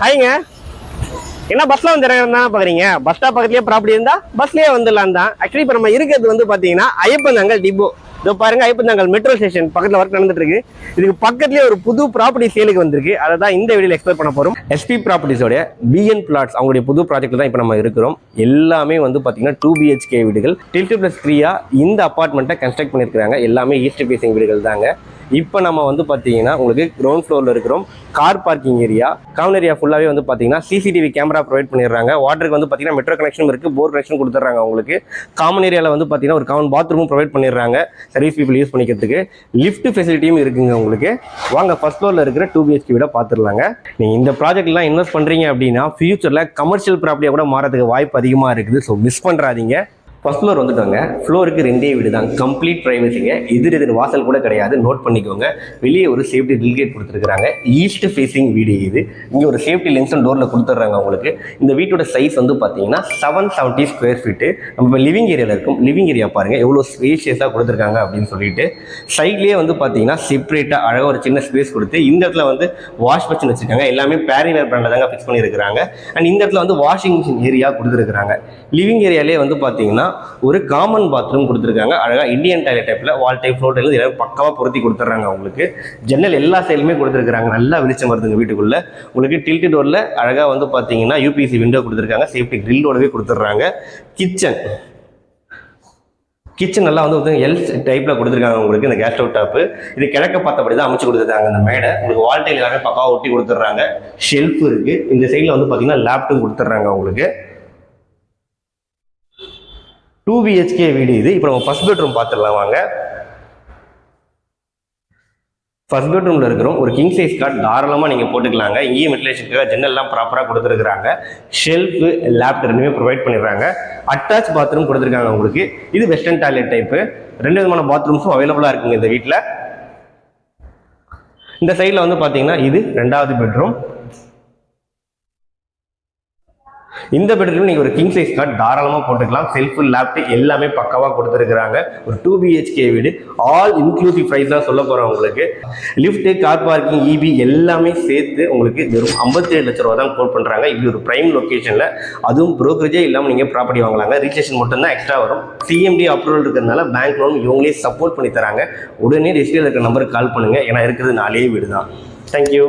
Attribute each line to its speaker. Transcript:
Speaker 1: ஹாய்ங்க, என்ன பஸ்ல வந்து இறங்குறதா பாக்குறீங்க? பஸ் ஸ்டாப் பக்கத்துலயே ப்ராப்பர்ட்டி இருந்தா பஸ்லயே வந்துடலாம் தான். ஆக்சுவலி இப்ப நம்ம இருக்கிறது வந்து பாத்தீங்கன்னா ஐயப்பந்தாங்கல் டிப்போ. இதோ பாருங்க, ஐயப்பந்தாங்கல் மெட்ரோ ஸ்டேஷன் பக்கத்துல ஒர்க் நடந்துட்டு இருக்கு. இதுக்கு பக்கத்துலயே ஒரு புது ப்ராப்பர்ட்டி சேலுக்கு வந்திருக்கு. அதை தான் இந்த வீடியோல எக்ஸ்ப்ளோர் பண்ண போறோம். எஸ்பி ப்ராப்பர்ட்டிஸோட பிஎன் பிளாட்ஸ் அவங்களுடைய புது ப்ராஜெக்ட்ல தான் இப்போ நம்ம இருக்கிறோம். எல்லாமே வந்து பாத்தீங்கன்னா 2 BHK வீடுகள், டில்ட் பிளஸ் 3 இந்த அபார்ட்மெண்ட்டை கன்ஸ்ட்ரக்ட் பண்ணிருக்காங்க. எல்லாமே ஈஸ்ட் ஃபேசிங் வீடுகள் தாங்க. இப்போ நம்ம வந்து பார்த்தீங்கன்னா உங்களுக்கு கிரவுண்ட் ஃப்ளோரில் இருக்கிறோம். Car parking area, common area ஃபுல்லாகவே வந்து பார்த்தீங்கன்னா சிசிடிவி கேமரா ப்ரொவைட் பண்ணிடுறாங்க. வாட்டருக்கு வந்து பார்த்தீங்கன்னா மெட்ரோ கனெக்ஷன் இருக்குது, போர் கனெக்ஷன் கொடுத்துட்றாங்க உங்களுக்கு. காமன் ஏரியாவில் வந்து பார்த்தீங்கன்னா ஒரு காமன் பாத்ரூமும் ப்ரொவைட் பண்ணிடுறாங்க சர்வீஸ் பீப்புள் யூஸ் பண்ணிக்கிறதுக்கு. லிஃப்ட் ஃபெசிலிட்டியும் இருக்குங்க உங்களுக்கு. வாங்க ஃபர்ஸ்ட் ஃப்ளோரில் இருக்கிற 2 BHK வீட பார்த்துடலாங்க. நீங்கள் இந்த ப்ராஜெக்ட்லாம் இன்வெஸ்ட் பண்ணுறீங்க அப்படின்னா ஃபியூச்சரில் கமர்ஷியல் ப்ராப்பர்ட்டியாக கூட மாறதுக்கு வாய்ப்பு அதிகமாக இருக்குது. ஸோ மிஸ் பண்ணுறாதீங்க. ஃபர்ஸ்ட் ஃப்ளோர் வந்துட்டாங்க. ஃப்ளோருக்கு 2 வீடு தான், கம்ப்ளீட் ப்ரைவசிங்க. எதிர் வாசல் கூட கிடையாது, நோட் பண்ணிக்கோங்க. வெளியே ஒரு சேஃப்டி டில்கேட் கொடுத்துருக்காங்க. ஈஸ்ட் ஃபேசிங் வீடு இது. இங்கே ஒரு சேஃப்டி லென்ஸும் டோரில் கொடுத்துட்றாங்க உங்களுக்கு. இந்த வீட்டோட சைஸ் வந்து பார்த்தீங்கன்னா 770 ஸ்கொயர் ஃபீட்டு. நம்ம இப்போ லிவிங் ஏரியாவில் இருக்கும். லிவிங் ஏரியா பாருங்கள் எவ்வளோ ஸ்பேஷியஸாக கொடுத்துருக்காங்க அப்படின்னு சொல்லிட்டு. சைட்லேயே வந்து பார்த்தீங்கன்னா செப்பரேட்டாக அழகாக ஒரு சின்ன ஸ்பேஸ் கொடுத்து இந்த இடத்துல வந்து வாஷ் மிஷின் வச்சுருக்காங்க. எல்லாமே பேரிவேர் பிராண்டில் தாங்க ஃபிக்ஸ் பண்ணியிருக்கிறாங்க. அண்ட் இந்த இடத்துல வந்து வாஷிங் மிஷின் ஏரியா கொடுத்துருக்காங்க. லிவிங் ஏரியாலே வந்து பார்த்தீங்கன்னா ஒரு காமன் பாத்ரூம் கொடுத்துருக்காங்க. அழகா இந்தியன் டாய்லெட் டைப்ல வால் டைப் ஃப்ளோர் டைல் எல்லாமே பக்காவா பொருத்தி கொடுத்துட்றாங்க உங்களுக்கு. ஜன்னல் எல்லா சைடுமே கொடுத்துருக்காங்க. நல்லா வெளிச்சம் வருதுங்க வீட்டுக்குள்ள. உங்களுக்கு டில்ட் டோர்ல அழகா வந்து பாத்தீங்கன்னா UPVC விண்டோ கொடுத்துருக்காங்க. சேஃப்டி கிரில்லோடவே கொடுத்துட்றாங்க. கிச்சன் நல்லா வந்து எல் டைப்ல கொடுத்துருக்காங்க உங்களுக்கு. இந்த கேஸ் ஸ்டவ் டாப் இது கிழக்க பார்த்தபடி தான் அமைச்சு கொடுத்துருக்காங்க. இந்த மேடை உங்களுக்கு வால் டைல் எல்லாமே பக்காவா ஒட்டி கொடுத்துட்றாங்க. ஷெல்ஃப் இருக்கு. இந்த சைட்ல வந்து பாத்தீங்கன்னா லேப்டாப் கொடுத்துட்றாங்க உங்களுக்கு. 2 BHK வீடு இது. இப்போ நம்ம ஃபர்ஸ்ட் பெட்ரூம் பார்த்துடலாம் வாங்க. ஃபர்ஸ்ட் பெட்ரூமில் இருக்கிறோம். ஒரு கிங் சைஸ் காட் தாராளமாக நீங்கள் போட்டுக்கலாங்க. இங்கேயும் வென்டிலேஷனுக்காக ஜன்னல்லாம் ப்ராப்பராக கொடுத்துருக்காங்க. ஷெல்ஃபு, லேப்டாப் ரெண்டுமே ப்ரொவைட் பண்ணிடுறாங்க. அட்டாச் பாத்ரூம் கொடுத்துருக்காங்க உங்களுக்கு. இது வெஸ்டர்ன் டாய்லெட் டைப்பு. 2 விதமான பாத்ரூம்ஸும் அவைலபிளாக இருக்குங்க இந்த வீட்டில். இந்த சைடில் வந்து பார்த்தீங்கன்னா இது 2வது பெட்ரூம். இந்த பெட்ரூம் நீங்கள் ஒரு கிங் சைஸ் காட் தாராளமாக போட்டுக்கலாம். செல்ஃப், லேப்டாப் எல்லாமே பக்காவாக கொடுத்துருக்காங்க. ஒரு 2 BHK வீடு, ஆல் இன்க்ளூசிவ் ப்ரைஸ் தான் சொல்ல போகிறோம் உங்களுக்கு. லிஃப்ட், கார் பார்க்கிங், EB எல்லாமே சேர்த்து உங்களுக்கு வெறும் 57 லட்ச ரூபா தான் கோட் பண்ணுறாங்க. இது ஒரு பிரைம் லொக்கேஷனில், அதுவும் ப்ரோக்கரேஜே இல்லாமல் நீங்கள் ப்ராப்பர்ட்டி வாங்கலாங்க. ரிஜிஸ்ட்ரேஷன் மட்டும்தான் எக்ஸ்ட்ரா வரும். CMD அப்ரூவல் இருக்கிறதுனால பேங்க் லோன் இவங்களே சப்போர்ட் பண்ணி தராங்க. உடனே டிஸ்பிளேல இருக்கிற நம்பருக்கு கால் பண்ணுங்க. ஏன்னா இருக்கிறது 4 வீடு தான். தேங்க்யூ.